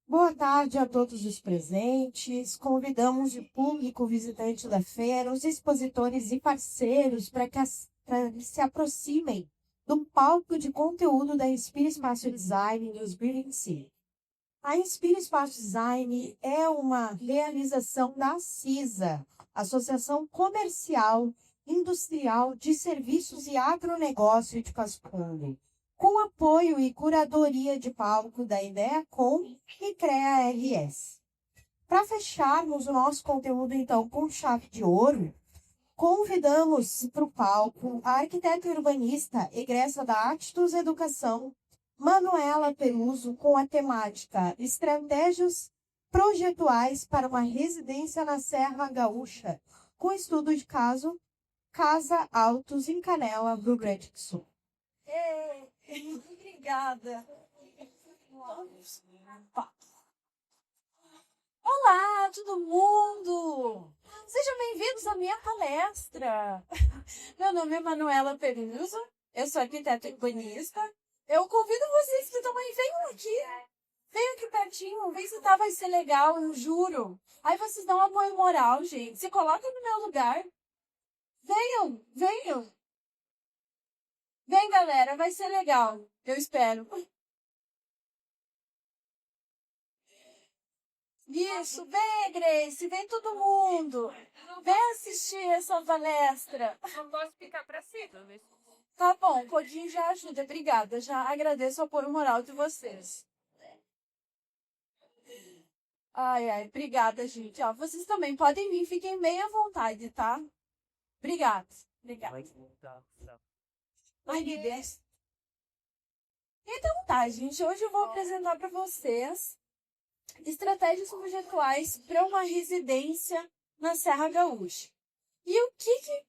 Boa tarde a todos os presentes. Convidamos o público visitante da feira, os expositores e parceiros para que se aproximem do palco de conteúdo da Inspira Espaço Design 2025. A Inspira Espaço Design é uma realização da CISA, Associação Comercial Industrial de Serviços e Agronegócio de Cascunho, com apoio e curadoria de palco da IdeaCom e CREA-RS. Para fecharmos o nosso conteúdo, então, com chave de ouro, convidamos para o palco a arquiteta urbanista egressa da Actus Educação, Manuela Peluso, com a temática Estratégias Projetuais para uma Residência na Serra Gaúcha, com estudo de caso Casa Altos, em Canela, Rio Grande do Sul. Obrigada. Olá, todo mundo! Sejam bem-vindos à minha palestra. Meu nome é Manuela Peluso, eu sou arquiteta urbanista. Eu convido vocês que também venham aqui. Venham aqui pertinho, visitar, vai ser legal, eu juro. Aí vocês dão um apoio moral, gente. Se coloquem no meu lugar. Venham, venham. Vem, galera, vai ser legal. Eu espero. Isso, vem, Grace, vem todo mundo. Vem assistir essa palestra. Não posso ficar para cima, mas... Tá bom, o Codinho já ajuda. Obrigada, já agradeço o apoio moral de vocês. Ai, obrigada, gente. Ó, vocês também podem vir, fiquem bem à vontade, tá? Obrigada, obrigada. Ai, me desce. Então tá, gente, hoje eu vou apresentar para vocês estratégias projetuais para uma residência na Serra Gaúcha. E o que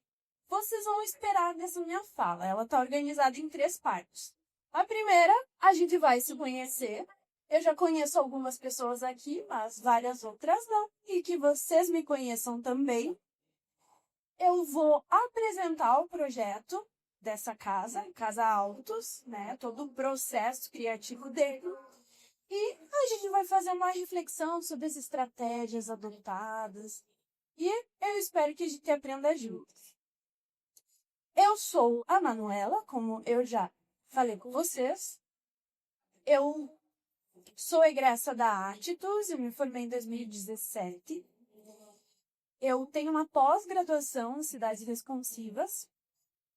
vocês vão esperar dessa minha fala? Ela está organizada em 3 partes. A primeira, a gente vai se conhecer. Eu já conheço algumas pessoas aqui, mas várias outras não. E que vocês me conheçam também. Eu vou apresentar o projeto dessa casa, Casa Altos, né? Todo o processo criativo dele. E a gente vai fazer uma reflexão sobre as estratégias adotadas. E eu espero que a gente aprenda juntos. Eu sou a Manuela, como eu já falei com vocês. Eu sou egressa da Actus, eu me formei em 2017. Eu tenho uma pós-graduação em cidades responsivas.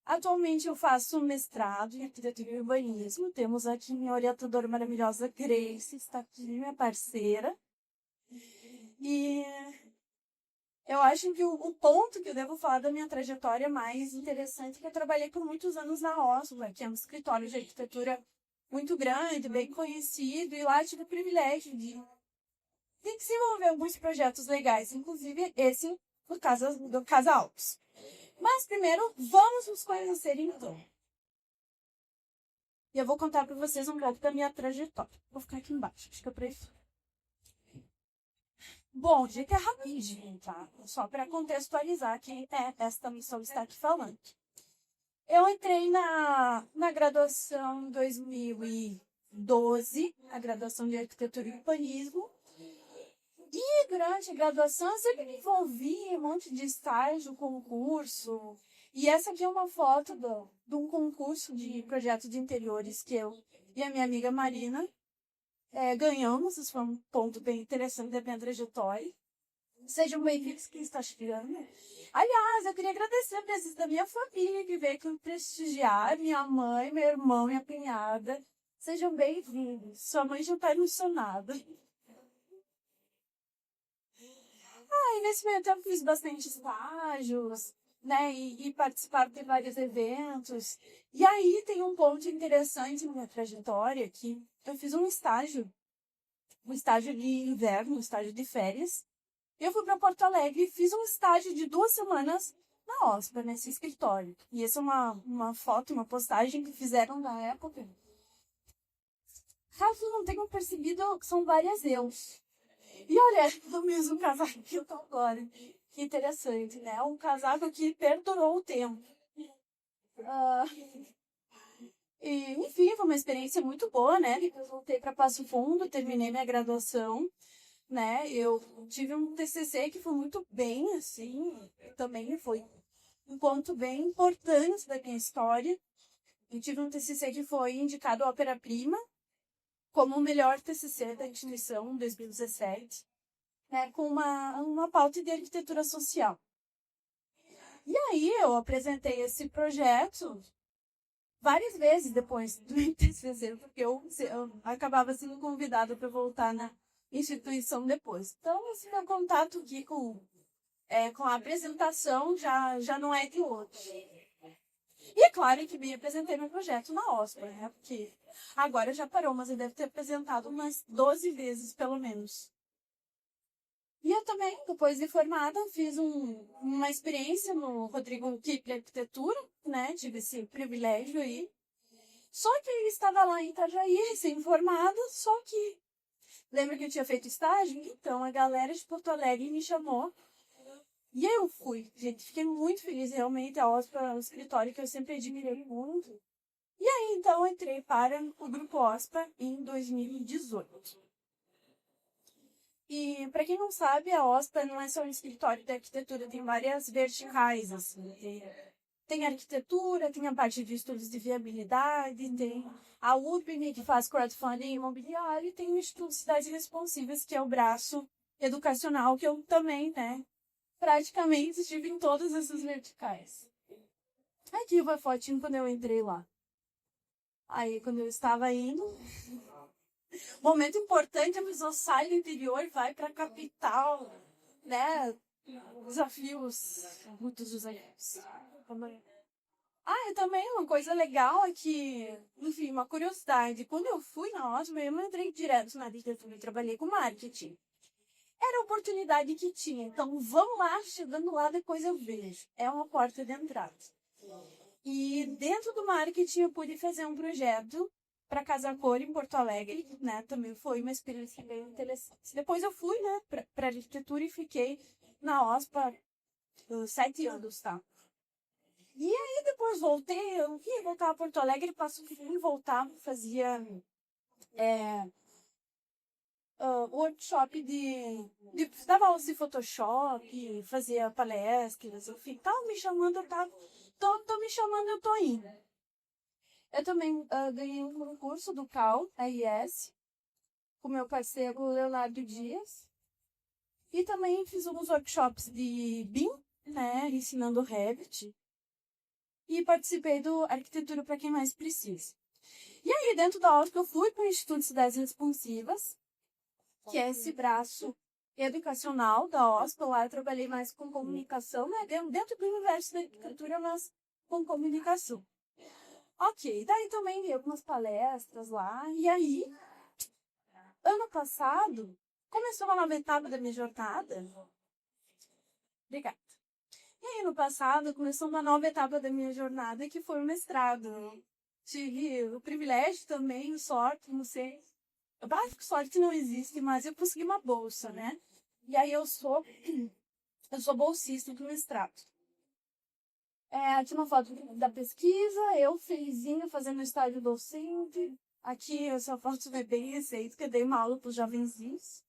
Atualmente eu faço um mestrado em arquitetura e urbanismo. Temos aqui minha orientadora maravilhosa, Grace, está aqui, minha parceira. E eu acho que o ponto que eu devo falar da minha trajetória mais interessante é que eu trabalhei por muitos anos na Oslo, que é um escritório de arquitetura muito grande, bem conhecido, e lá tive o privilégio de desenvolver alguns projetos legais, inclusive esse do Casa Altos. Mas primeiro, vamos nos conhecer então. E eu vou contar para vocês um pouco da minha trajetória. Vou ficar aqui embaixo, acho que eu prefiro. Bom, dica rapidinho, tá? Só para contextualizar quem esta missão está aqui falando. Eu entrei na graduação em 2012, a graduação de arquitetura e urbanismo. E durante a graduação eu sempre me envolvi em um monte de estágio, concurso. E essa aqui é uma foto de um concurso de projeto de interiores que eu e a minha amiga Marina ganhamos. Isso foi um ponto bem interessante da minha trajetória. Sejam bem-vindos quem está chegando. Aliás, eu queria agradecer a presença da minha família que veio aqui prestigiar, minha mãe, meu irmão, minha cunhada. Sejam bem-vindos. Sua mãe já está emocionada. E nesse meio tempo fiz bastante estágios, né, e participar de vários eventos. E aí tem um ponto interessante na minha trajetória, que eu fiz um estágio de inverno, um estágio de férias. Eu fui para Porto Alegre e fiz um estágio de 2 semanas na OSPA, nesse escritório. E essa é uma foto, uma postagem que fizeram na época. Caso não tenham percebido, são várias eus. E olha, do mesmo casaco que eu tô agora. Que interessante, né? Um casaco que perdurou o tempo. E, enfim, foi uma experiência muito boa, né? Depois voltei para Passo Fundo, terminei minha graduação, né? Eu tive um TCC que foi muito bem, assim, também foi um ponto bem importante da minha história. Eu tive um TCC que foi indicado Ópera Prima como o melhor TCC da instituição em 2017, né? Com uma pauta de arquitetura social. E aí eu apresentei esse projeto várias vezes depois do TCC, porque eu acabava sendo convidada para voltar na instituição depois. Então, esse meu contato aqui com a apresentação já não é de hoje. E é claro que me apresentei meu projeto na OSPA, né? Porque agora já parou, mas eu devo ter apresentado umas 12 vezes, pelo menos. E eu também, depois de formada, fiz uma experiência no Rodrigo Kipler Arquitetura, né? Tive esse privilégio aí. Só que eu estava lá em Itajaí, recém-formada, só que... Lembra que eu tinha feito estágio? Então, a galera de Porto Alegre me chamou. E aí eu fui. Gente, fiquei muito feliz, realmente. A OSPA é um escritório que eu sempre admirei muito. E aí, então, eu entrei para o Grupo OSPA em 2018. E, para quem não sabe, a OSPA não é só um escritório de arquitetura, tem várias verticais, assim. Tem arquitetura, tem a parte de estudos de viabilidade, tem a URBN, que faz crowdfunding imobiliário, e tem o Instituto Cidades Responsivas, que é o braço educacional, que eu também, né, praticamente estive em todas essas verticais. Aqui vai fotinho quando eu entrei lá. Aí, quando eu estava indo... Momento importante, a pessoa sai do interior e vai para a capital, né? Desafios, muitos desafios. E também uma coisa legal é que, enfim, uma curiosidade. Quando eu fui na OSMA, eu não entrei direto na arquitetura, eu trabalhei com marketing. Era a oportunidade que tinha. Então, vamos lá, chegando lá, depois eu vejo. É uma porta de entrada. E dentro do marketing, eu pude fazer um projeto para Casa Cor em Porto Alegre, né? Também foi uma experiência bem interessante. Depois eu fui, né, para arquitetura e fiquei na OSPA 7 anos, tá? E aí depois voltei, eu ia voltar a Porto Alegre, passo e voltava, fazia workshop dava aulas de Photoshop, fazia palestras, enfim, tava me chamando, tô me chamando, eu tô indo. Eu também ganhei um concurso do CAL, RS, com meu parceiro Leonardo Dias. E também fiz alguns workshops de BIM, né, ensinando Revit. E participei do Arquitetura para Quem Mais Precisa. E aí, dentro da aula que eu fui para o Instituto de Cidades Responsivas, que é esse braço educacional da OSPA. Lá eu trabalhei mais com comunicação, né, dentro do universo da arquitetura, mas com comunicação. Ok, daí também vi algumas palestras lá, e aí, ano passado, começou uma nova etapa da minha jornada. Obrigada. E aí, no passado, começou uma nova etapa da minha jornada, que foi o mestrado. Tive o privilégio também, sorte, não sei. Eu acho que sorte não existe, mas eu consegui uma bolsa, né? E aí eu sou bolsista do mestrado. Aqui uma foto da pesquisa, eu felizinha fazendo estágio docente. Aqui essa foto é bem recente, que eu dei uma aula para os jovenzinhos.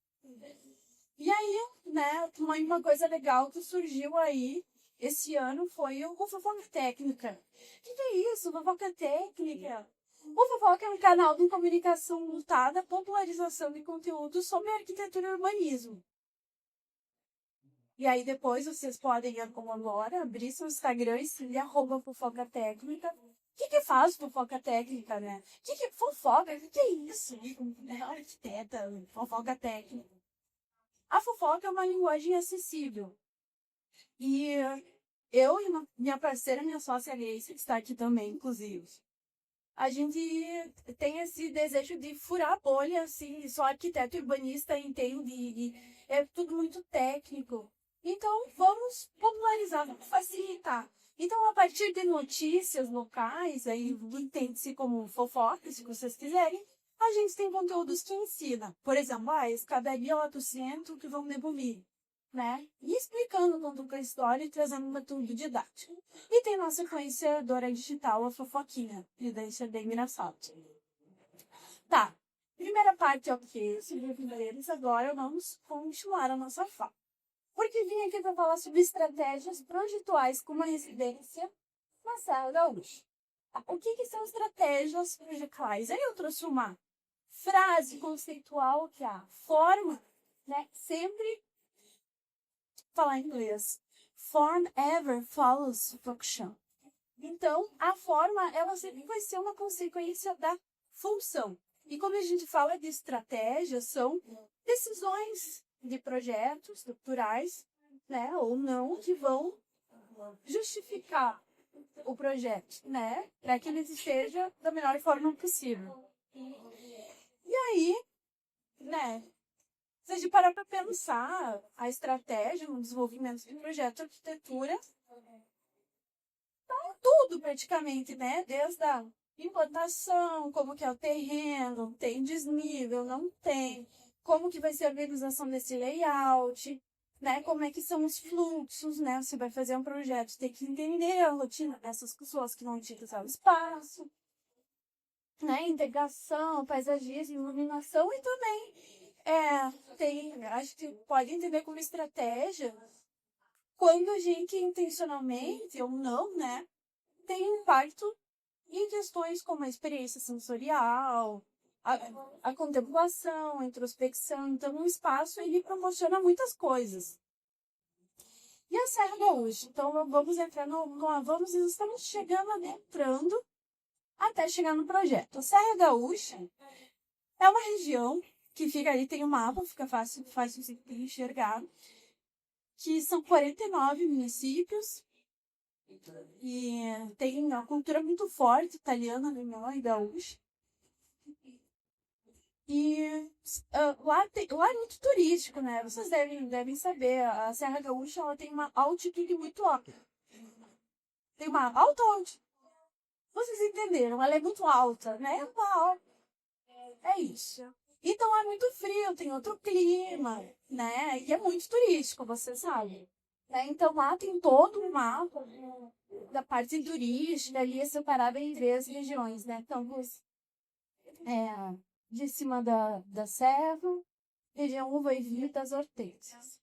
E aí, né, uma coisa legal que surgiu aí esse ano foi o Fofoca Técnica. O que é isso, Fofoca Técnica? O Fofoca é um canal de comunicação voltada à popularização de conteúdo sobre arquitetura e urbanismo. E aí depois vocês podem, como agora, abrir seu Instagram e seguir @fofoca técnica. O que faz fofoca técnica, né? O que fofoca? O que é isso? É arquiteta, fofoca técnica. A fofoca é uma linguagem acessível. E eu e minha parceira, minha sócia Grace, que está aqui também, inclusive, a gente tem esse desejo de furar a bolha, assim, só arquiteto e urbanista entende, é tudo muito técnico. Então, vamos popularizar, vamos facilitar. Então, a partir de notícias locais, aí entende-se como fofoca, se vocês quiserem, a gente tem conteúdos que ensina. Por exemplo, a escadaria Lato Centro que vão demolir. né? E explicando, contando a história e trazendo um conteúdo didático. E tem nossa influenciadora digital, a Fofoquinha, e daí isso é bem engraçado. Tá, primeira parte é o quê? Sobre primeiros, agora vamos continuar a nossa fala. Porque vim aqui para falar sobre estratégias projetuais com uma residência na Serra Gaúcha. O que são estratégias projetuais? Aí eu trouxe uma frase conceitual que é a forma, né? Sempre falar em inglês. Form ever follows function. Então, a forma, ela sempre vai ser uma consequência da função. E quando a gente fala de estratégias, são decisões de projetos estruturais, né, ou não, que vão justificar o projeto, né, para que ele esteja da melhor forma possível. E aí, né, se a gente parar para pensar a estratégia no desenvolvimento de projeto de arquitetura, tá tudo praticamente, né, desde a implantação, como que é o terreno, tem desnível, não tem, como que vai ser a organização desse layout, né, como é que são os fluxos, né, você vai fazer um projeto, tem que entender a rotina dessas pessoas que vão utilizar o espaço, né, integração, paisagismo, iluminação e também acho que pode entender como estratégia quando a gente intencionalmente ou não, né, tem impacto em questões como a experiência sensorial, a contemplação, a introspecção. Então, o espaço ele proporciona muitas coisas. E a Serra Gaúcha? Então, vamos entrar estamos chegando, adentrando até chegar no projeto. A Serra Gaúcha é uma região que fica ali, tem um mapa, fica fácil de enxergar, que são 49 municípios, e tem uma cultura muito forte italiana, alemã e gaúcha. E lá é muito turístico, né? Vocês devem saber, a Serra Gaúcha ela tem uma altitude muito alta. Tem uma alta altitude. Vocês entenderam? Ela é muito alta, né? É isso. Então é muito frio, tem outro clima, né? E é muito turístico, você sabe. Né? Então lá tem todo um mapa da parte turística, ali é separado em 3 regiões, né? Então, de cima da serra, região uva e vinho das hortênsias.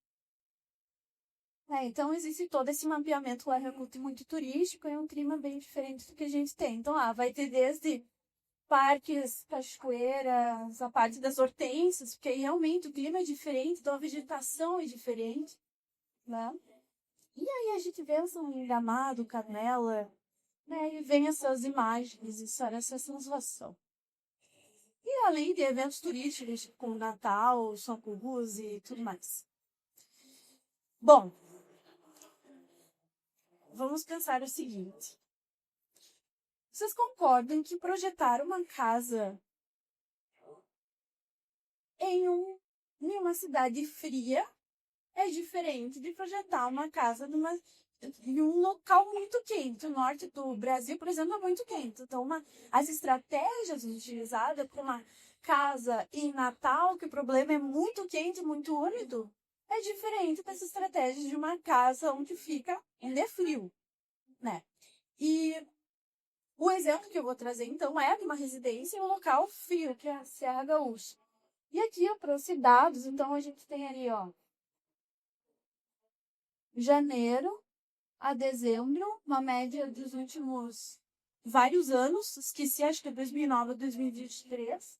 Então, existe todo esse mapeamento lá, é muito turístico, é um clima bem diferente do que a gente tem. Então, vai ter desde parques, cachoeiras, a parte das hortênsias, porque aí realmente o clima é diferente, então a vegetação é diferente, né? E aí a gente vê em Gramado, Canela, né? E vem essas imagens, essa sensação. E além de eventos turísticos, como Natal, São Cruz e tudo mais. Bom, vamos pensar o seguinte. Vocês concordam que projetar uma casa em uma cidade fria é diferente de projetar uma casa em um local muito quente? O norte do Brasil, por exemplo, é muito quente. Então, as estratégias utilizadas para uma casa em Natal, que o problema é muito quente, muito úmido, é diferente das estratégias de uma casa onde onde é frio, né? E o exemplo que eu vou trazer, então, é de uma residência em um local frio, que é a Serra Gaúcha. E aqui eu trouxe dados, então a gente tem ali, janeiro a dezembro, uma média dos últimos vários anos, esqueci, acho que é 2009 a 2023.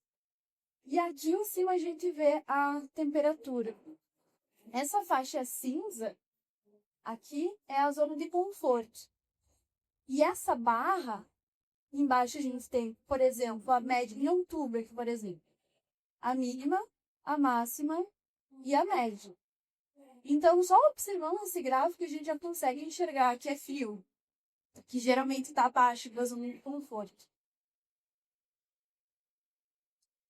E aqui em cima a gente vê a temperatura. Essa faixa cinza, aqui, é a zona de conforto. E essa barra, embaixo a gente tem, por exemplo, a média em outubro, por exemplo. A mínima, a máxima e a média. Então, só observando esse gráfico, a gente já consegue enxergar que é frio, que geralmente está abaixo da zona de conforto.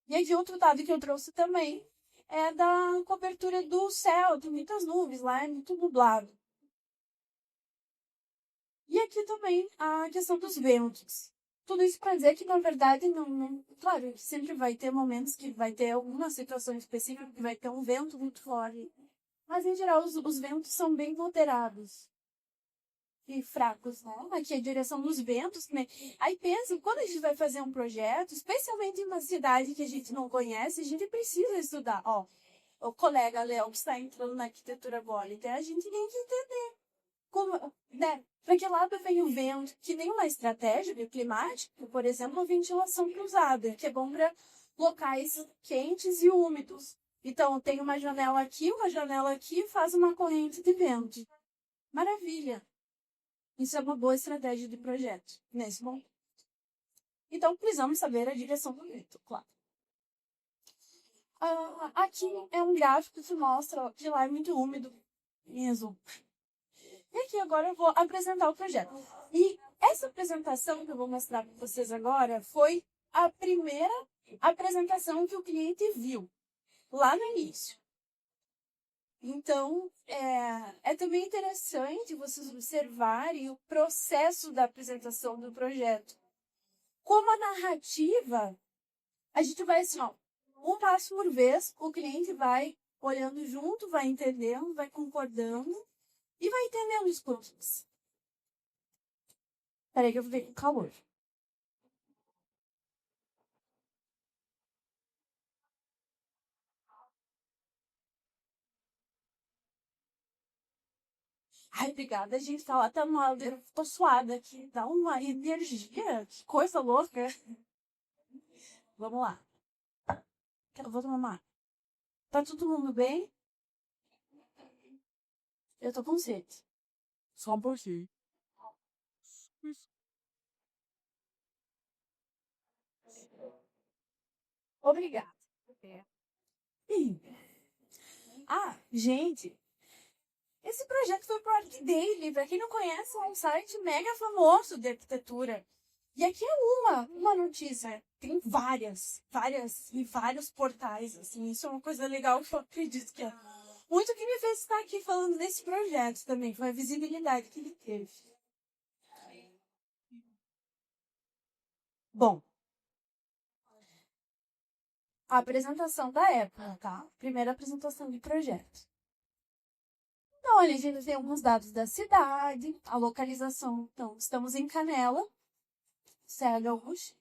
E aqui outro dado que eu trouxe também é da cobertura do céu, tem muitas nuvens lá, é muito nublado. E aqui também a questão dos ventos. Tudo isso para dizer que, na verdade, claro, sempre vai ter momentos que vai ter alguma situação específica que vai ter um vento muito forte, Mas, em geral, os ventos são bem moderados e fracos, né? Aqui a direção dos ventos, né? Aí pensa, quando a gente vai fazer um projeto, especialmente em uma cidade que a gente não conhece, a gente precisa estudar. Ó, o colega Léo que está entrando na arquitetura agora, então a gente tem que entender como, né? Para que lado vem o vento, que nem uma estratégia climática, por exemplo, a ventilação cruzada, que é bom para locais quentes e úmidos. Então, tem uma janela aqui, faz uma corrente de vento. Maravilha! Isso é uma boa estratégia de projeto, nesse momento. Então, precisamos saber a direção do vento, claro. Aqui é um gráfico que mostra que lá é muito úmido mesmo. E aqui agora eu vou apresentar o projeto. E essa apresentação que eu vou mostrar para vocês agora foi a primeira apresentação que o cliente viu, lá no início. Então, é também interessante vocês observarem o processo da apresentação do projeto. Como a narrativa, a gente vai assim, ó, um passo por vez, o cliente vai olhando junto, vai entendendo, vai concordando e vai entendendo os coisas. Peraí que eu vou ver com calor. Ai, obrigada, a gente tá lá, tá uma... Eu tô suada aqui, dá uma energia, que coisa louca. Vamos lá. Eu vou tomar uma água. Tá todo mundo bem? Eu tô com sede. Só um pouquinho. Obrigada. É. Gente, esse projeto foi pro ArcDaily. Pra quem não conhece, é um site mega famoso de arquitetura. E aqui é uma notícia. Tem várias, em vários portais, assim. Isso é uma coisa legal que eu acredito que é muito que me fez estar aqui falando desse projeto também. Foi a visibilidade que ele teve. Bom, a apresentação da época, tá? Primeira apresentação de projeto. Então, ali a gente tem alguns dados da cidade, a localização. Então, estamos em Canela, Serra Gaúcha.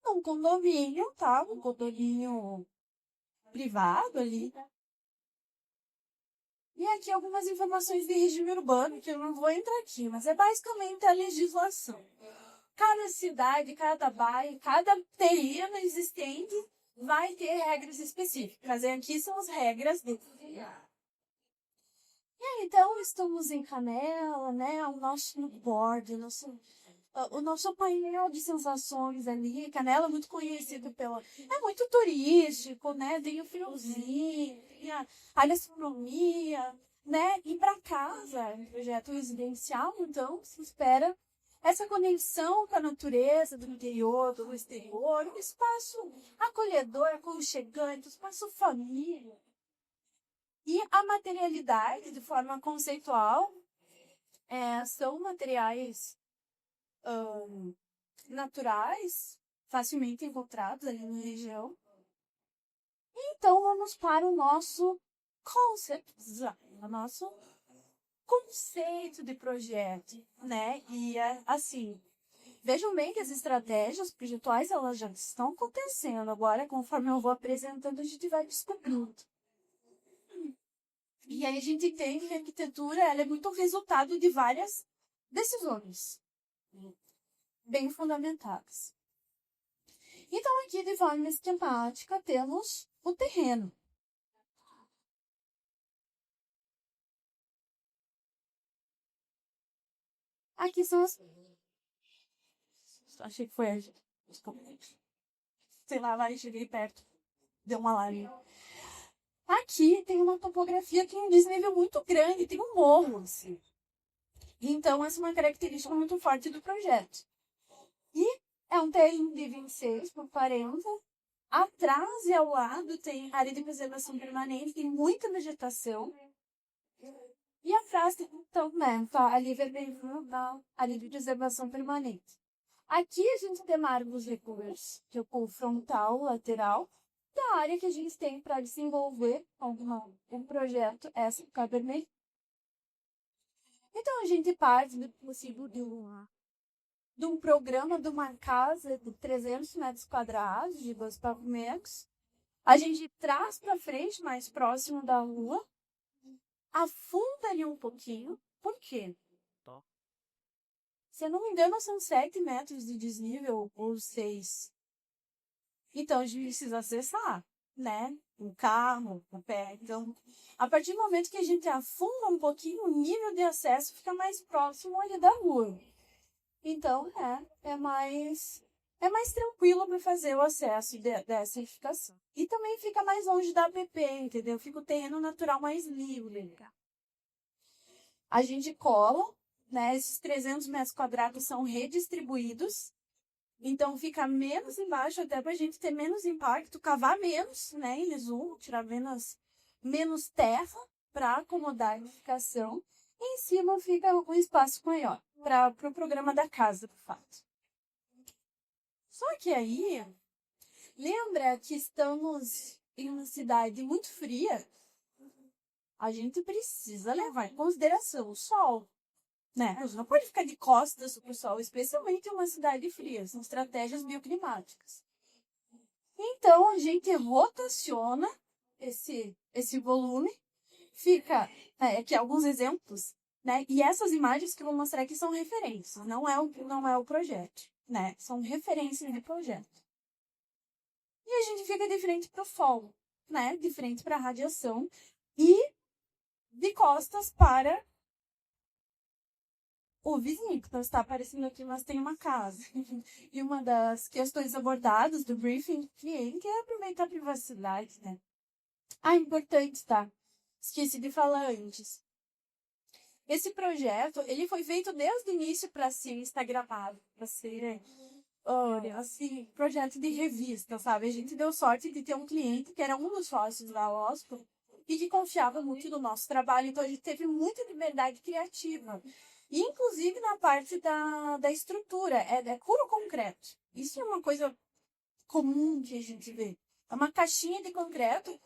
Um condomínio, tá? Um condomínio privado ali. E aqui algumas informações de regime urbano, que eu não vou entrar aqui, mas é basicamente a legislação. Cada cidade, cada bairro, cada terreno existente vai ter regras específicas. E aqui são as regras de... E aí, então, estamos em Canela, né? O nosso board, o nosso painel de sensações ali. Canela é muito conhecido pela... É muito turístico, né? Tem o friozinho, tem a gastronomia, né? E para casa, um projeto residencial, então, se espera essa conexão com a natureza do interior, do exterior, um espaço acolhedor, aconchegante, um espaço família. E a materialidade, de forma conceitual, são materiais naturais, facilmente encontrados ali na região. Então, vamos para o nosso concept design, o nosso conceito de projeto, né? E assim, vejam bem que as estratégias projetuais, elas já estão acontecendo. Agora, conforme eu vou apresentando, a gente vai descobrindo. E aí a gente entende que a arquitetura ela é muito resultado de várias decisões bem fundamentadas. Então, aqui, de forma esquemática, temos o terreno. Aqui são as... Achei que foi a... Sei lá, cheguei perto. Deu uma lágrima. Aqui tem uma topografia que é um desnível muito grande, tem um morro, assim. Então, essa é uma característica muito forte do projeto. E é um terreno de 26 por 40. Atrás e ao lado tem área de preservação permanente, tem muita vegetação. E atrás tem também, tá, ali vermelho da área de preservação permanente. Aqui a gente tem marcos recuos, recuo frontal, lateral, da área que a gente tem para desenvolver um projeto essa ficar vermelho. Então, a gente parte do possível de um programa de uma casa de 300 metros quadrados, de 2 pavimentos. A gente traz para frente, mais próximo da rua, afunda ali um pouquinho. Por quê? Se eu não me engano, são 7 metros de desnível ou 6. Então, a gente precisa acessar, né? Um carro, um pé. Então, a partir do momento que a gente afunda um pouquinho, o nível de acesso fica mais próximo ali da rua. Então, é mais tranquilo para fazer o acesso dessa edificação. E também fica mais longe da APP, entendeu? Fica o terreno natural mais livre. A gente cola, né? Esses 300 metros quadrados são redistribuídos. Então, fica menos embaixo, até para a gente ter menos impacto, cavar menos, né? Em resumo, tirar menos terra para acomodar a edificação. E em cima fica um espaço maior para o programa da casa, de fato. Só que aí, lembra que estamos em uma cidade muito fria? A gente precisa levar em consideração o sol, né? A gente não pode ficar de costas para o sol, especialmente em uma cidade fria. São estratégias bioclimáticas. Então, a gente rotaciona esse volume. Fica, aqui alguns exemplos, né? E essas imagens que eu vou mostrar aqui são referências, não é o projeto, né? São referências de projeto. E a gente fica de frente para o sol, né? De frente para a radiação e de costas para o vizinho, que não está aparecendo aqui, mas tem uma casa. E uma das questões abordadas do briefing do cliente é aproveitar a privacidade, né? Importante, tá? Esqueci de falar antes. Esse projeto, ele foi feito desde o início para ser instagramado, para ser, assim, projeto de revista, sabe? A gente deu sorte de ter um cliente que era um dos sócios da OSPO e que confiava muito no nosso trabalho, então a gente teve muita liberdade criativa. E, inclusive, na parte da estrutura, é puro concreto. Isso é uma coisa comum que a gente vê. É uma caixinha de concreto.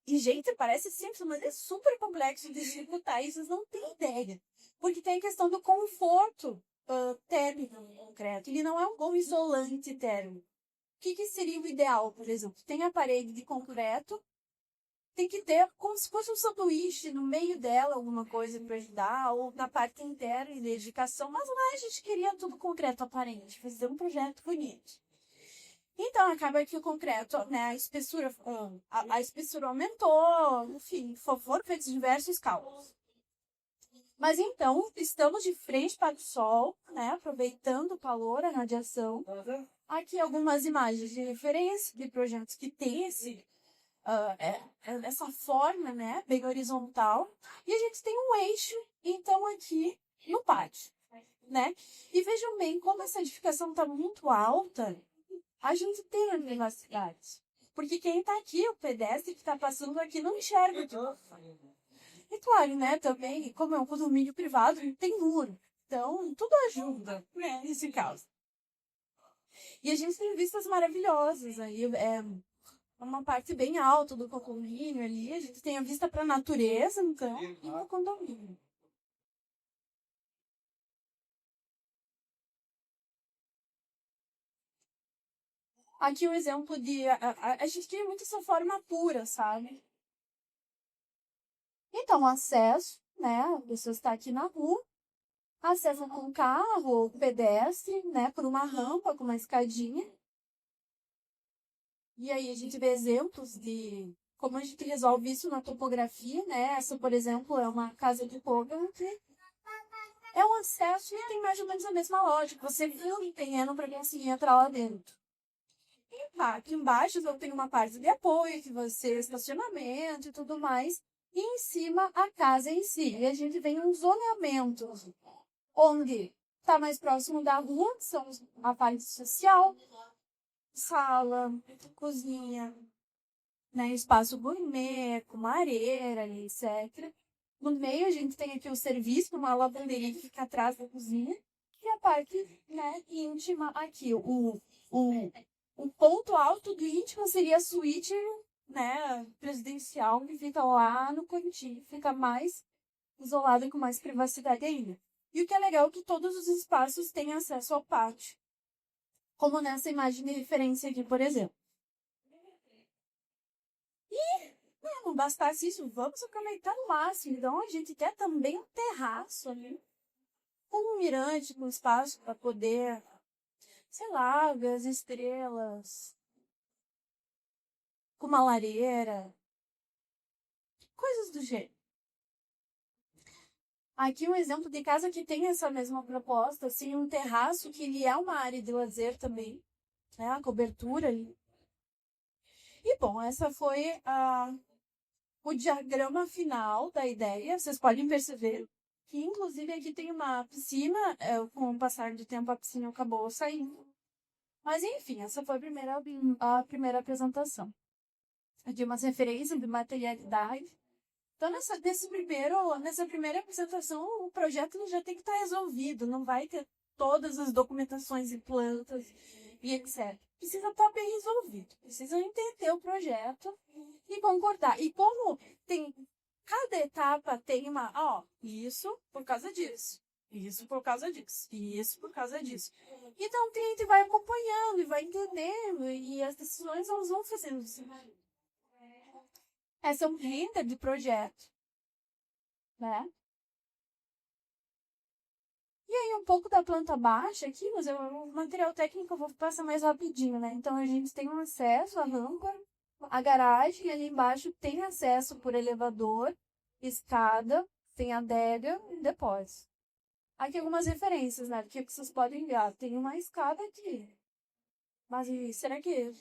E, gente, parece simples, mas é super complexo de executar. E vocês não têm ideia. Porque tem a questão do conforto térmico no concreto. Ele não é um bom isolante térmico. O que seria o ideal, por exemplo? Tem a parede de concreto, tem que ter como se fosse um sanduíche no meio dela, alguma coisa para ajudar, ou na parte interna de edificação. Mas lá a gente queria tudo concreto aparente, fazer um projeto bonito. Então, acaba que o concreto, né, a espessura aumentou, enfim, foram feitos diversos cálculos. Mas então, estamos de frente para o sol, né, aproveitando o calor, a radiação. Aqui algumas imagens de referência de projetos que têm essa forma, né, bem horizontal. E a gente tem um eixo, então, aqui no pátio, né? E vejam bem, como essa edificação está muito alta, a gente tem a privacidade. Porque quem está aqui, o pedestre que está passando aqui, não enxerga de novo. E claro, né, também, como é um condomínio privado, tem muro. Então, tudo ajuda, né, nesse caso. E a gente tem vistas maravilhosas aí, uma parte bem alta do condomínio ali, a gente tem a vista para a natureza, então, e o condomínio. Aqui o exemplo de... A gente tem muito essa forma pura, sabe? Então, acesso, né? A pessoa está aqui na rua, acessa com carro ou pedestre, né? Por uma rampa, com uma escadinha. E aí a gente vê exemplos de como a gente resolve isso na topografia, né? Essa, por exemplo, é uma casa de cômodo. É um acesso e tem mais ou menos a mesma lógica. Você viu o terreno para conseguir entrar lá dentro. Aqui embaixo eu tenho uma parte de apoio, que você estacionamento e tudo mais. E em cima a casa em si. E a gente tem um zoneamento, onde está mais próximo da rua, são a parte social, sala, cozinha, né, espaço gourmet, com uma areia, etc. No meio a gente tem aqui o serviço, uma lavanderia que fica atrás da cozinha. E a parte, né, íntima aqui, o o ponto alto do Íntima seria a suíte, né, presidencial, que fica lá no cantinho, fica mais isolada e com mais privacidade ainda. E o que é legal é que todos os espaços têm acesso ao pátio, como nessa imagem de referência aqui, por exemplo. E não bastasse isso, vamos aproveitar o máximo. Então, a gente quer também um terraço ali, com um mirante, com espaço para poder, sei lá, ver as estrelas, com uma lareira, coisas do gênero. Aqui um exemplo de casa que tem essa mesma proposta, assim, um terraço que ele é uma área de lazer também, né, a cobertura ali. E bom, essa foi o diagrama final da ideia. Vocês podem perceber que, inclusive, aqui tem uma piscina. Com o passar do tempo, a piscina acabou saindo. Mas, enfim, essa foi a primeira apresentação. De umas referências de materialidade. Então, nessa primeira apresentação, o projeto já tem que estar resolvido. Não vai ter todas as documentações e plantas e etc. Precisa estar bem resolvido. Precisa entender o projeto e concordar. E como cada etapa tem isso por causa disso. Isso por causa disso. E isso por causa disso. Então, o cliente vai acompanhando e vai entendendo. E as decisões elas vão fazendo assim. Essa é um render de projeto, né? E aí, um pouco da planta baixa aqui, mas o material técnico eu vou passar mais rapidinho, né? Então, a gente tem um acesso à rampa, a garagem, e ali embaixo tem acesso por elevador, escada, tem adega e depósito. Aqui algumas referências, né? Que vocês podem ver. Tem uma escada aqui. Mas será que...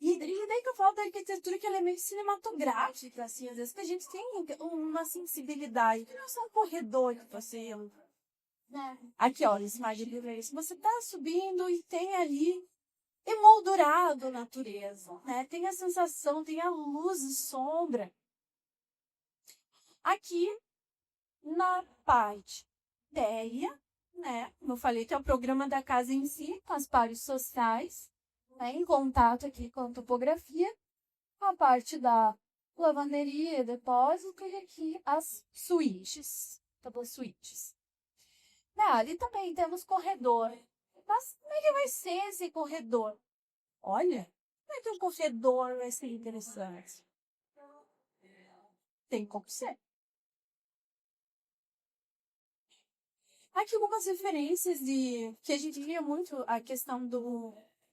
E daí que eu falo da arquitetura que ela é meio cinematográfica, assim, às vezes que a gente tem uma sensibilidade, que não é só um corredor que você entra. Aqui, olha, esse imagem de ver isso. Você tá subindo e tem ali emoldurado a natureza, né? Tem a sensação, tem a luz e sombra. Aqui, na parte ideia, né? Como eu falei, que é o programa da casa em si, com as partes sociais, né, em contato aqui com a topografia, a parte da lavanderia, depósito e aqui as suítes, double suítes. Ali também temos corredor. Mas como é que vai ser esse corredor? Olha, como é que um corredor vai ser interessante? Tem como ser. Aqui algumas referências que a gente via muito a questão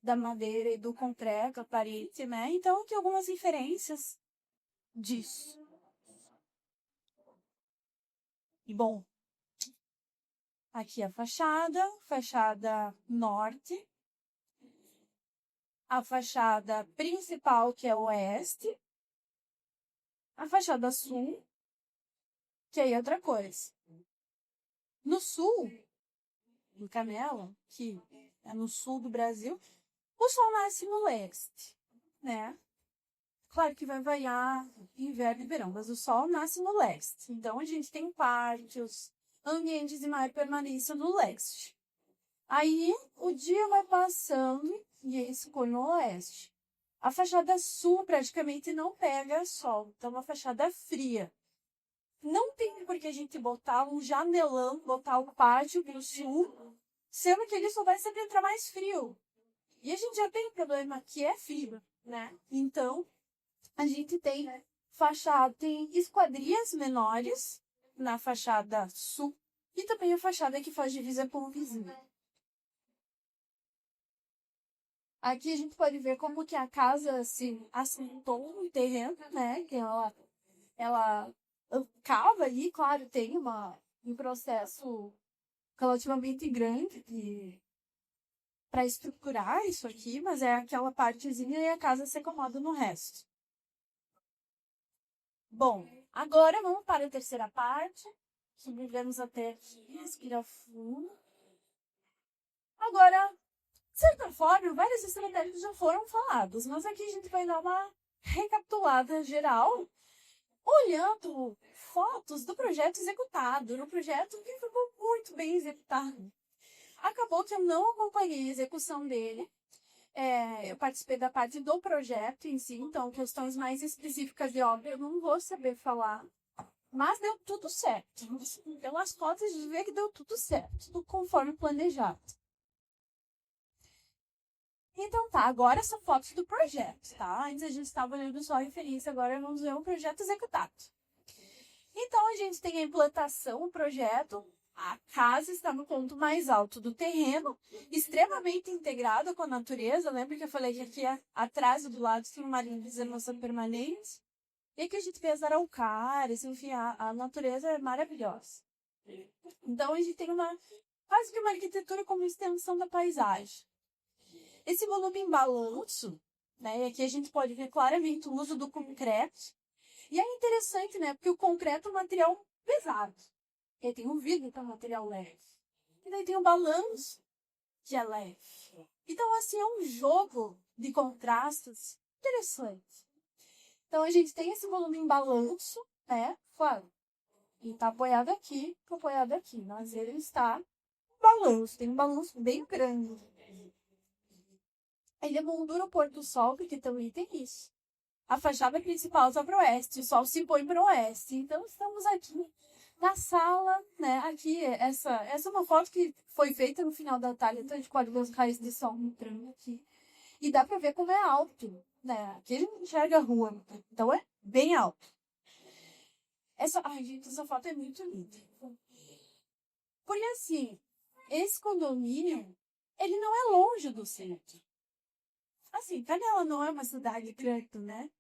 da madeira e do concreto, a parede, né? Então, aqui algumas referências disso. E, bom, aqui a fachada norte, a fachada principal, que é oeste, a fachada sul, que aí é outra coisa. No sul, em Canela, que é no sul do Brasil, o sol nasce no leste, né? Claro que vai variar inverno e verão, mas o sol nasce no leste. Então, a gente tem pátios, ambientes de maior permanência no leste. Aí, o dia vai passando e ele escolhe no oeste. A fachada sul praticamente não pega sol, então é uma fachada fria. Não tem por que a gente botar um janelão, botar o pátio pro sul, sendo que ele só vai sempre entrar mais frio. E a gente já tem um problema que é frio, né? Então, a gente tem tem esquadrias menores na fachada sul e também a fachada que faz divisa com o vizinho. Aqui a gente pode ver como que a casa se assentou no terreno, né? Que ela cava ali, claro, tem um processo relativamente grande para estruturar isso aqui, mas é aquela partezinha e a casa se acomoda no resto. Bom, agora vamos para a terceira parte. Sobrevivemos até aqui, respirar fundo. Agora, de certa forma, várias estratégias já foram faladas, mas aqui a gente vai dar uma recapitulada geral, olhando fotos do projeto executado, no projeto que ficou muito bem executado. Acabou que eu não acompanhei a execução dele, Eu participei da parte do projeto em si, então questões mais específicas de obra eu não vou saber falar. Mas deu tudo certo. Pelas fotos de ver que deu tudo certo, tudo conforme planejado. Então tá, agora são fotos do projeto, tá? Antes a gente estava olhando só a referência, agora vamos ver o projeto executado. Então a gente tem a implantação, o projeto, a casa está no ponto mais alto do terreno, extremamente integrada com a natureza. Lembra que eu falei que aqui atrás do lado tem uma área de preservação permanente? E que a gente vê as araucárias, enfim, a natureza é maravilhosa. Então a gente tem quase que uma arquitetura como extensão da paisagem. Esse volume em balanço, né? E aqui a gente pode ver claramente o uso do concreto. E é interessante, né? Porque o concreto é um material pesado. E tem o vidro, que é um material leve. E daí tem o balanço, que é leve. Então, assim, é um jogo de contrastes interessante. Então, a gente tem esse volume em balanço, né? Claro, ele está apoiado aqui, mas ele está em balanço, tem um balanço bem grande. Ele emoldura o pôr do sol, porque também tem isso. A fachada principal está para o oeste, o sol se põe para o oeste. Então, estamos aqui na sala, né? Aqui, essa é uma foto que foi feita no final da tarde, então a gente pode ver os raios de sol entrando aqui. E dá para ver como é alto, né? Aqui a gente enxerga a rua, então é bem alto. Ai, gente, essa foto é muito linda. Porque assim, esse condomínio, ele não é longe do centro. Assim, Canela não é uma cidade grande, né?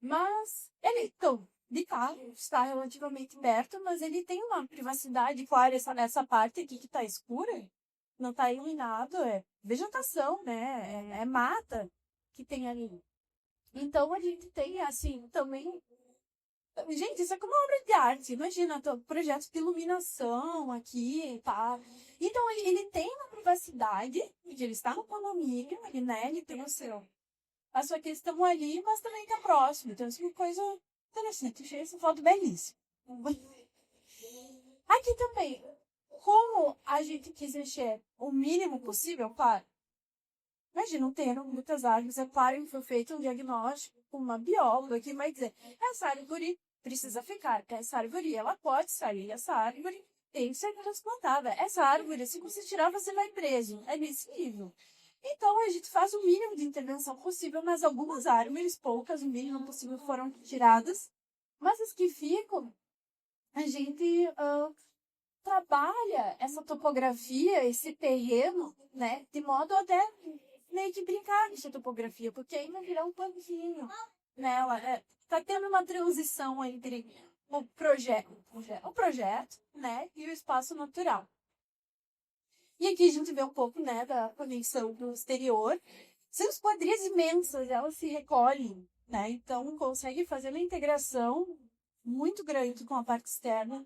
Mas ele, então, de carro, está relativamente perto, mas ele tem uma privacidade, claro, nessa parte aqui que está escura, não está iluminado, é vegetação, né? É mata que tem ali. Então, a gente tem, assim, também... Gente, isso é como uma obra de arte. Imagina, projetos de iluminação aqui, tá? Então, ele tem uma privacidade, porque ele está no condomínio, ele tem a sua questão ali, mas também está próximo. Então, isso é uma coisa interessante. Achei essa foto belíssima. Aqui também, como a gente quis mexer o mínimo possível, claro. Imagina um terreno com muitas árvores, é claro que foi feito um diagnóstico com uma bióloga que vai dizer, essa árvore precisa ficar, essa árvore, ela pode sair, essa árvore tem que ser transplantada. Essa árvore, se você tirar, você vai preso. É nesse nível. Então, a gente faz o mínimo de intervenção possível, mas algumas árvores, poucas, o mínimo possível, foram tiradas. Mas as que ficam, a gente trabalha essa topografia, esse terreno, né, de modo até meio que brincar nessa topografia, porque aí vai virar um panquinho, né? Ela tá tendo uma transição entre o projeto, né, e o espaço natural. E aqui a gente vê um pouco, né, da conexão do exterior. São esquadrias imensas, elas se recolhem, né? Então consegue fazer uma integração muito grande com a parte externa.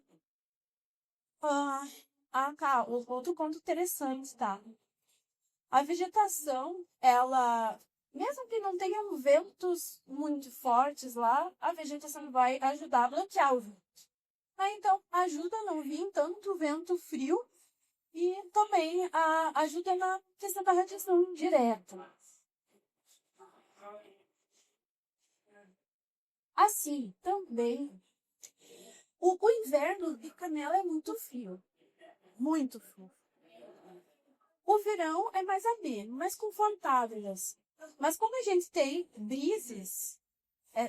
Outro ponto interessante, tá? A vegetação, ela, mesmo que não tenham ventos muito fortes lá, a vegetação vai ajudar a bloquear o vento. Então, ajuda a não vir tanto vento frio e também ajuda na questão da radiação direta. Assim, também, o inverno de Canela é muito frio. Muito frio. O verão é mais ameno, mais confortável. Mas como a gente tem brises,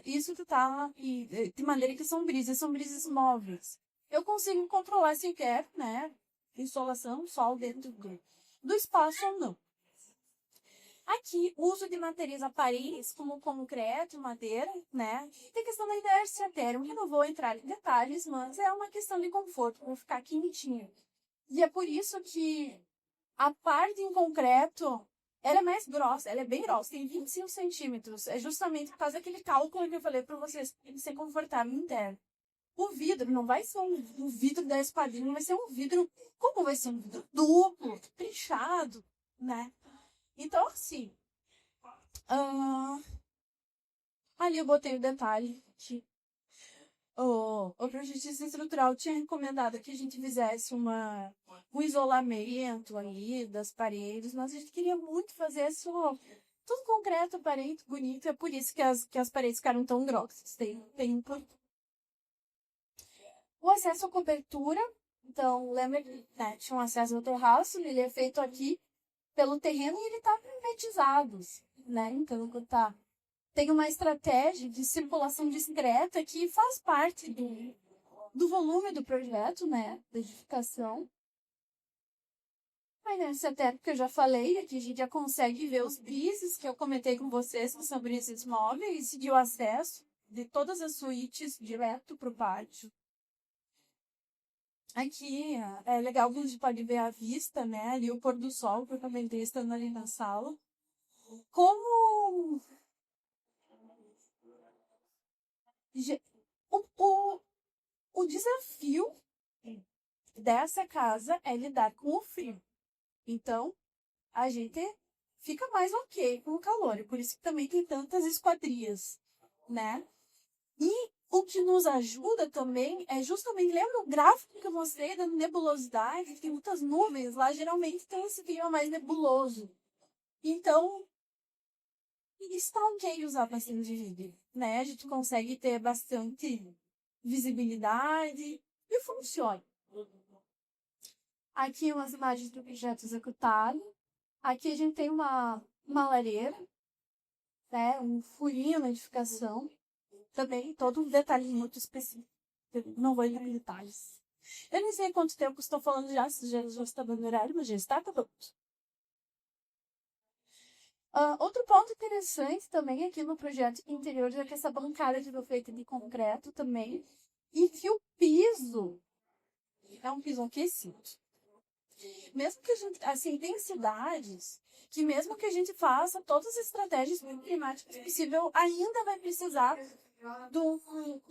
isso tá de maneira que são brisas móveis. Eu consigo controlar se eu quero, né? Insolação, sol dentro do espaço ou não. Aqui, uso de materiais aparentes, como concreto, madeira, né? Tem questão da inércia térmica, eu não vou entrar em detalhes, mas é uma questão de conforto, vou ficar quentinho. E é por isso que a parte em concreto, ela é mais grossa, ela é bem grossa, tem 25 centímetros. É justamente por causa daquele cálculo que eu falei para vocês, tem que ser confortável interno. O vidro não vai ser um vidro da espadinha, vai ser um vidro, como vai ser um vidro duplo, trinchado, né? Então, assim, ali eu botei o detalhe que o projetista estrutural tinha recomendado que a gente fizesse um isolamento aí das paredes, mas a gente queria muito fazer Tudo concreto, aparente, bonito. É por isso que as paredes ficaram tão grossas. Tem um porquê. O acesso à cobertura. Então, lembra que né, tinha um acesso ao terraço, ele é feito aqui pelo terreno e ele está privatizado, né? Então, tem uma estratégia de circulação discreta que faz parte do volume do projeto, né? Da edificação. Aí nesse teto que eu já falei, aqui a gente já consegue ver os brises que eu comentei com vocês, que são brises móveis, e o acesso de todas as suítes direto para o pátio. Aqui é legal que a gente pode ver a vista, né? Ali o pôr do sol, que eu comentei estando ali na sala. Como o, o desafio dessa casa é lidar com o frio. Então, a gente fica mais ok com o calor. E por isso que também tem tantas esquadrias, né? E o que nos ajuda também é justamente, lembra o gráfico que eu mostrei da nebulosidade? Tem muitas nuvens lá, geralmente tem esse clima mais nebuloso. Então, está ok usar bastante de vídeo, né? A gente consegue ter bastante visibilidade e funciona. Aqui umas imagens do projeto executado. Aqui a gente tem uma lareira, né? Um furinho na edificação. Também todo um detalhe muito específico. Eu não vou entrar em detalhes. Eu nem sei quanto tempo estou falando já, se já está dando horário, mas já está acabando. Outro ponto interessante também aqui no projeto interior é que essa bancada de feita de concreto também. E que o piso é um piso aquecido. Mesmo que a gente, assim, tem cidades que mesmo que a gente faça todas as estratégias climáticas possível, ainda vai precisar de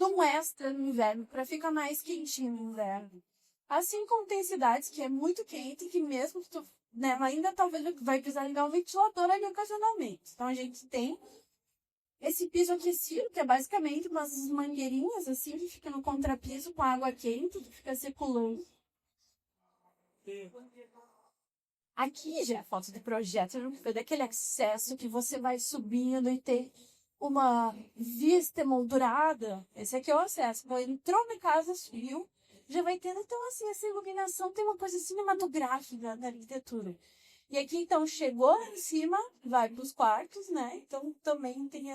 um extra no inverno, para ficar mais quentinho no inverno. Assim como tem cidades que é muito quente, que mesmo que tu, né, ainda talvez vai precisar ligar um ventilador ali ocasionalmente. Então a gente tem esse piso aquecido, que é basicamente umas mangueirinhas assim, que fica no contrapiso com água quente, que fica circulando. Aqui já é foto de projeto, daquele acesso que você vai subindo e tem uma vista emoldurada. Esse aqui é o acesso. Entrou na casa, subiu, já vai tendo. Então, assim, essa iluminação tem uma coisa cinematográfica na arquitetura. E aqui, então, chegou lá em cima, vai para os quartos, né? Então, também tem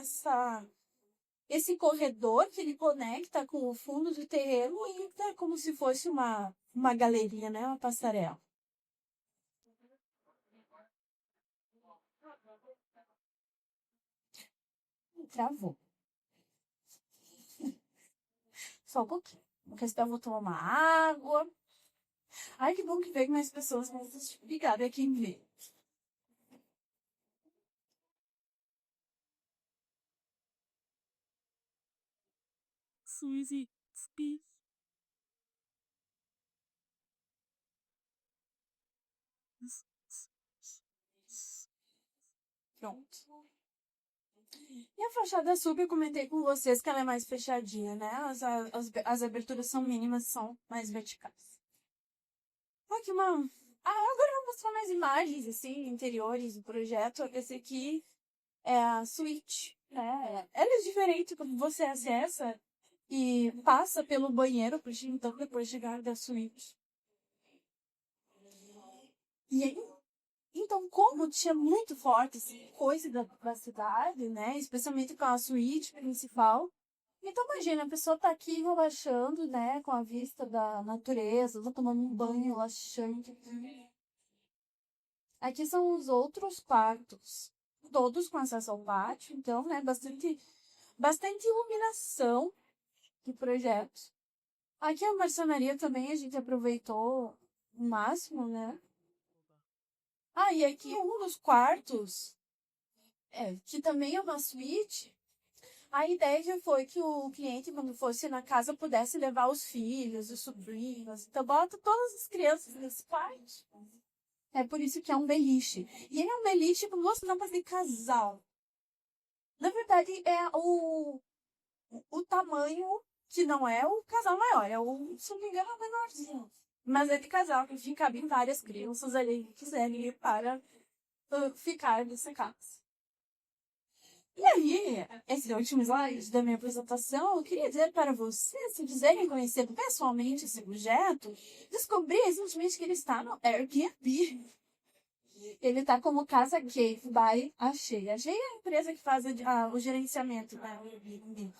esse corredor que ele conecta com o fundo do terreno e é como se fosse uma galeria, né? Uma passarela. Travou. Só um pouquinho. Porque senão eu vou tomar uma água. Ai, que bom que veio mais pessoas, mas obrigada a quem vê. Suzy, speak. Pronto. E a fachada sul, eu comentei com vocês que ela é mais fechadinha, né? As aberturas são mínimas, são mais verticais. Aqui uma... agora eu vou mostrar mais imagens, assim, interiores do projeto. Esse aqui é a suíte, né? Ela é diferente quando você acessa e passa pelo banheiro, então depois de chegar da suíte. E aí, então, como tinha muito forte assim, coisa da cidade, né? Especialmente com a suíte principal. Então, imagina, a pessoa tá aqui relaxando, né? Com a vista da natureza, tá tomando um banho relaxante. Aqui são os outros quartos, todos com acesso ao pátio. Então, né? Bastante iluminação de projetos. Aqui a marcenaria também a gente aproveitou o máximo, né? E aqui um dos quartos, que também é uma suíte, a ideia foi que o cliente, quando fosse na casa, pudesse levar os filhos, os sobrinhos. Então, bota todas as crianças nesse quarto. É por isso que é um beliche. E ele é um beliche com duas rampas de casal. Na verdade, é o tamanho que não é o casal maior, se não me engano, é o menorzinho. Mas é de casal, que fica bem várias crianças ali que quiserem ir para ficar nessa casa. E aí, esse é o último slide da minha apresentação. Eu queria dizer para vocês, se quiserem conhecer pessoalmente esse projeto, descobri recentemente que ele está no Airbnb. Ele está como Casa Cave by Achei. Achei é a empresa que faz o gerenciamento da Airbnb.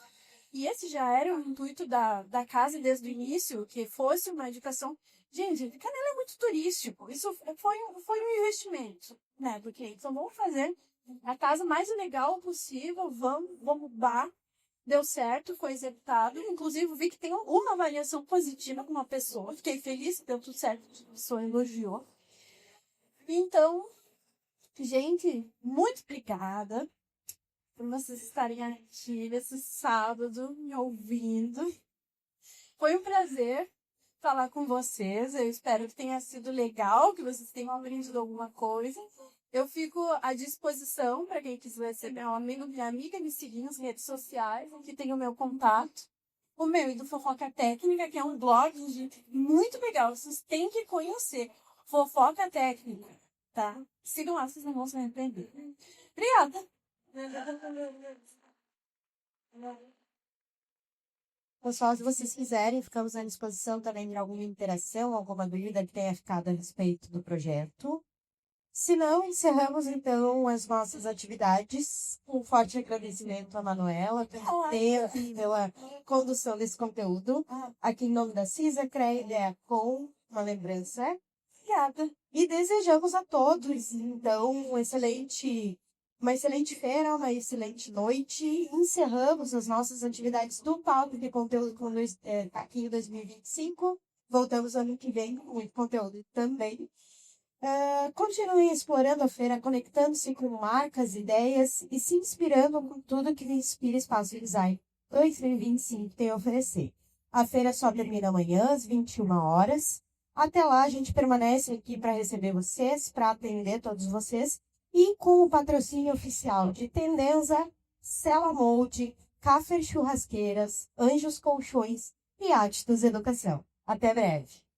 E esse já era o intuito da casa desde o início, que fosse uma educação. Gente, Canela é muito turístico. Isso foi um investimento, né? Porque então vamos fazer a casa mais legal possível, vamos bar. Deu certo, foi executado. Inclusive, vi que tem uma avaliação positiva com uma pessoa. Fiquei feliz, deu tudo certo, a pessoa elogiou. Então, gente, muito obrigada por vocês estarem aqui esse sábado me ouvindo. Foi um prazer falar com vocês. Eu espero que tenha sido legal, que vocês tenham aprendido alguma coisa. Eu fico à disposição para quem quiser ser meu amigo, minha amiga, me seguir nas redes sociais. Aqui tem o meu contato. O meu e do Fofoca Técnica, que é um blog, gente, muito legal. Vocês têm que conhecer. Fofoca Técnica, tá? Sigam lá, vocês não vão se arrepender. Obrigada! Pessoal, se vocês quiserem, ficamos à disposição também de alguma interação, alguma dúvida que tenha ficado a respeito do projeto. Se não, encerramos então as nossas atividades. Um forte agradecimento à Manuela pelo tempo e pela condução desse conteúdo. Aqui em nome da CISA, CREA IDEA com uma lembrança. Obrigada. E desejamos a todos, então, uma excelente feira, uma excelente noite. Encerramos as nossas atividades do Palco de Conteúdo aqui em 2025. Voltamos ano que vem com muito conteúdo também. Continuem explorando a feira, conectando-se com marcas, ideias e se inspirando com tudo que o Inspira Espaço Design 2025 tem a oferecer. A feira só termina amanhã, às 21 horas. Até lá, a gente permanece aqui para receber vocês, para atender todos vocês. E com o patrocínio oficial de Tendenza, Cela Molde, Café Churrasqueiras, Anjos Colchões e Atitudes Educação. Até breve.